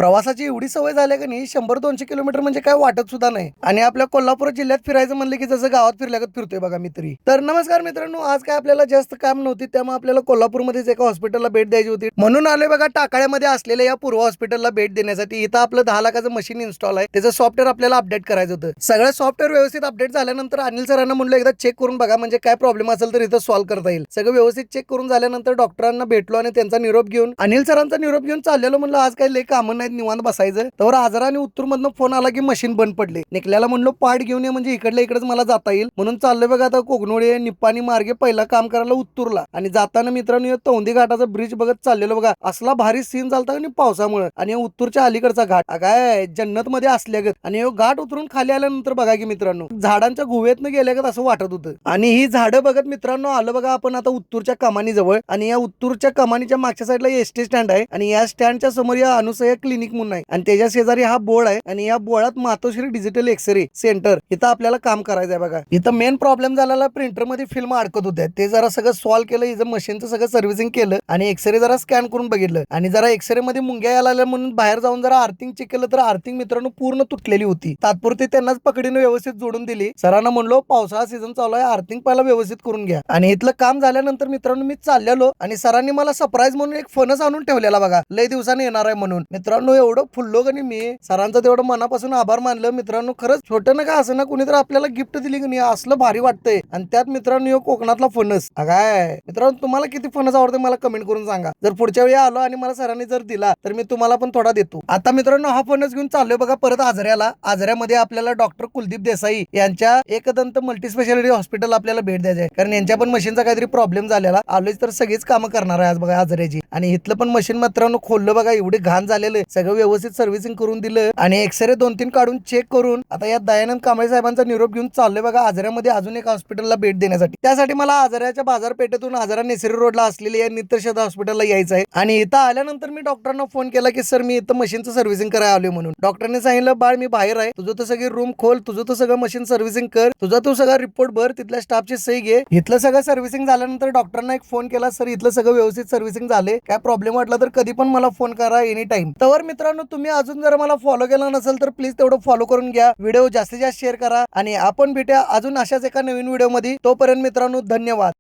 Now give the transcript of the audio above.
प्रवासाची एवढी सवय झाली की नाही 100-200 किलोमीटर म्हणजे काय वाटत सुद्धा नाही. आणि आपल्या कोल्हापूर जिल्ह्यात फिरायचं म्हणलं की जसं गावात फिरल्यागत फिरतोय बघा मी तरी. तर नमस्कार मित्रांनो, आज काय आपल्याला जास्त काम नव्हती, त्यामुळे आपल्याला कोल्हापूरमध्येच एका हॉस्पिटलला भेट द्यायची होती. म्हणून आलोय बघा टाकाळ्यामध्ये असलेल्या या पूर्व हॉस्पिटलला भेट देण्यासाठी. इथं आपलं 10 लाखाचं मशीन इन्स्टॉल आहे, त्याचं सॉफ्टवेअर आपल्याला अपडेट करायचं होतं. सगळं सॉफ्टवेअर व्यवस्थित अपडेट झाल्यानंतर अनिल सरांना म्हणलं एकदा चेक करून बघा, म्हणजे काय प्रॉब्लेम असेल तर इथं सॉल्व्ह करता येईल. सगळं व्यवस्थित चेक करून झाल्यानंतर डॉक्टरांना भेटलो आणि त्यांचा निरोप घेऊन अनिल सरांचा निरोप घेऊन चाललेलो. म्हणलं आज काही लई कामं नाहीत, निवांत बसायचं. तर आजरा आणि उत्तूरमधनं फोन आला की मशीन बंद पडले. निकल्याला म्हणलो पार्ट घेऊन ये, म्हणजे इकडल्या इकडेच मला जाता येईल. म्हणून चाललोय बघा आता कोगनोळी निप्पाणी मार्गे पहिला काम करायला उत्तूरला. आणि जाताना मित्रांनो तौंदी घाटाचा ब्रिज बघत चाललेलो बघा. असला भारी सीन झालता आणि पावसामुळे. आणि उत्तूरच्या अलीकडचा घाट काय जन्नत मध्ये असल्यागत. आणि घाट उतरून खाली आल्यानंतर बघा की मित्रांनो झाडांच्या गुहेतनं गेल्यागत असं वाटत होतं. आणि ही झाडं बघत मित्रांनो आलं बघा आपण आता उत्तूरच्या कमानी जवळ. आणि या उत्तूरच्या कमानीच्या मागच्या साईडला एसटी स्टँड आहे. आणि या स्टँडच्या समोर या अनुसया क्लिनिक म्हणून आहे. आणि त्याच्या शेजारी हा बोर्ड आहे. आणि या बोर्डात मातोश्री डिजिटल एक्सरे सेंटर इथं आपल्याला काम करायचं आहे बघा. इथं मेन प्रॉब्लेम झालेला प्रिंटर मध्ये फिल्म अडकत होत्या, ते जरा सगळं सॉल्व्ह केलं. इथं मशीनचं सगळं सर्व्हिसिंग केलं आणि एक्सरे जरा स्कॅन करून बघितलं. आणि जरा एक्सरे मध्ये मुंग्या यायला लागल्या म्हणून बाहेर जाऊन जरा आर्थिंग चेक केलं, तर आर्थिंग मित्रांनो पूर्ण तुटलेली होती. तात्पुरती त्यांनाच पकडीनं व्यवस्थित जोडून दिली. सरांना म्हणलो पावसाळा सीझन चालू आहे, आर्थिंग पहिला व्यवस्थित करून घ्या. आणि इथलं काम झाल्यानंतर मित्रांनो मी चाललेलो आणि सरांनी मला सरप्राईज म्हणून एक फणस आणून ठेवलेला बघा, लय दिवसांनी येणार आहे म्हणून. मित्रांनो एवढं फुललो की मी सरांचं तेवढं मनापासून आभार मानलं. मित्रांनो खरंच छोटं ना का असं ना कुणीतरी आपल्याला गिफ्ट दिली की नाही असलं भारी वाटतंय. आणि त्यात मित्रांनो कोकणातला फणस काय. मित्रांनो तुम्हाला किती फणस आवडते मला कमेंट करून सांगा. जर पुढच्या वेळी आलो आणि मला सरांनी जर दिला तर मी तुम्हाला पण थोडा देतो. आता मित्रांनो हा फणस घेऊन चाललोय बघा परत आजऱ्याला. आजऱ्यामध्ये आपल्याला डॉक्टर कुलदीप देसाई यांच्या एकदंत मल्टीस्पेशालिटी हॉस्पिटल आपल्याला भेट द्यायची आहे. कारण यांच्या पण मशीनचा काहीतरी प्रॉब्लेम झालेला. आलोच तर सगळीच कामं करणार आहे आज बघा आजऱ्याची. आणि इथलं पण मशीन मित्रांनो खोललं बघा, एवढी घाण झालेलं सगळं व्यवस्थित सर्व्हिसिंग करून दिलं. आणि एक्सरे 2-3 काढून चेक करून आता या दयानंद कांबळे साहेबांचा निरोप घेऊन चाललोय बघा आजऱ्यामध्ये अजून एक हॉस्पिटलला भेट देण्यासाठी. त्यासाठी मला आजऱ्याच्या बाजारपेठेतून आजरा नेसरी रोडला असलेली या नित्यशोध हॉस्पिटलला यायचं आहे. आणि इथं आल्यानंतर मी डॉक्टरांना फोन केला की सर मी इथं मशीनचं सर्व्हिसिंग करायला आलोय म्हणून. डॉक्टरने सांगितलं बाळ मी बाहेर आहे, तुझं तर सगळी रूम खोल, तुझं तर सगळं मशीन सर्व्हिसिंग कर, तुझा तू सगळा रिपोर्ट भर, तिथल्या स्टाफची सही घे. इथलं सगळं सर्व्हिसिंग झाल्यानंतर डॉक्टरांना एक फोन केला, सर इथलं सगळं व्यवस्थित सर्व्हिसिंग झाले, काय प्रॉब्लेम वाटला तर कधी पण मला फोन करा एनी टाइम. तर मित्रांनो तुम्ही अजून जर मला फॉलो केला नसेल तर प्लीज तेवढं फॉलो करून घ्या. व्हिडिओ जास्तीत जास्त शेअर करा आणि आपण भेटूया अजून अशाच एका नवीन व्हिडिओ मध्ये. तोपर्यंत मित्रांनो धन्यवाद.